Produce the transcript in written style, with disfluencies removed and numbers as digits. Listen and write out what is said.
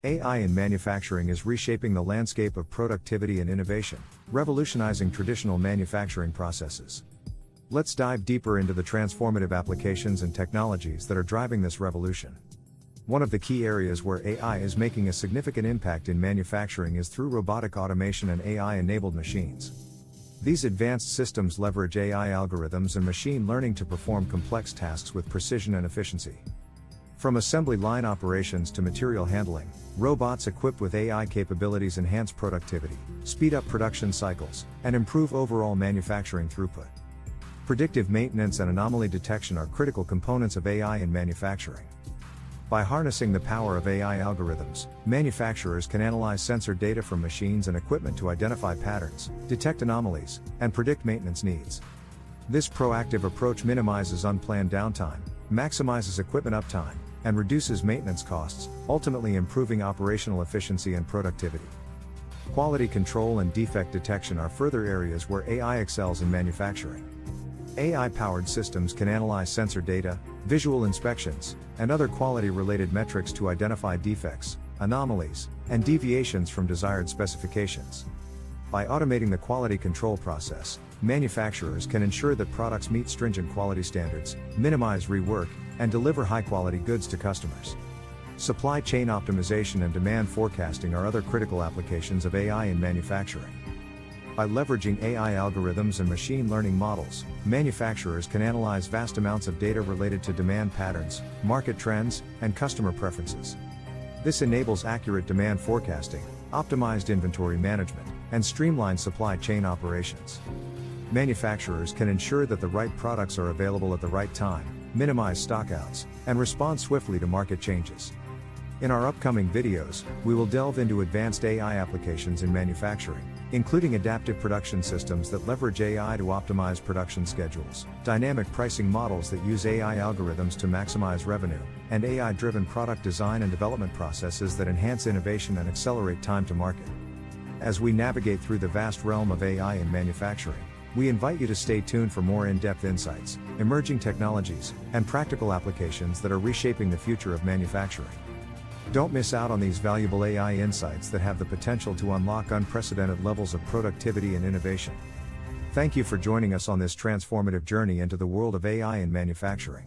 AI in manufacturing is reshaping the landscape of productivity and innovation, revolutionizing traditional manufacturing processes. Let's dive deeper into the transformative applications and technologies that are driving this revolution. One of the key areas where AI is making a significant impact in manufacturing is through robotic automation and AI-enabled machines. These advanced systems leverage AI algorithms and machine learning to perform complex tasks with precision and efficiency. From assembly line operations to material handling, robots equipped with AI capabilities enhance productivity, speed up production cycles, and improve overall manufacturing throughput. Predictive maintenance and anomaly detection are critical components of AI in manufacturing. By harnessing the power of AI algorithms, manufacturers can analyze sensor data from machines and equipment to identify patterns, detect anomalies, and predict maintenance needs. This proactive approach minimizes unplanned downtime, maximizes equipment uptime, and reduces maintenance costs, ultimately improving operational efficiency and productivity. Quality control and defect detection are further areas where AI excels in manufacturing. AI-powered systems can analyze sensor data, visual inspections, and other quality-related metrics to identify defects, anomalies, and deviations from desired specifications. By automating the quality control process, manufacturers can ensure that products meet stringent quality standards, minimize rework, and deliver high-quality goods to customers. Supply chain optimization and demand forecasting are other critical applications of AI in manufacturing. By leveraging AI algorithms and machine learning models, manufacturers can analyze vast amounts of data related to demand patterns, market trends, and customer preferences. This enables accurate demand forecasting, optimized inventory management, and streamlined supply chain operations. Manufacturers can ensure that the right products are available at the right time, minimize stockouts, and respond swiftly to market changes. In our upcoming videos, we will delve into advanced AI applications in manufacturing, including adaptive production systems that leverage AI to optimize production schedules, dynamic pricing models that use AI algorithms to maximize revenue, and AI-driven product design and development processes that enhance innovation and accelerate time to market. As we navigate through the vast realm of AI in manufacturing, we invite you to stay tuned for more in-depth insights, emerging technologies, and practical applications that are reshaping the future of manufacturing. Don't miss out on these valuable AI insights that have the potential to unlock unprecedented levels of productivity and innovation. Thank you for joining us on this transformative journey into the world of AI in manufacturing.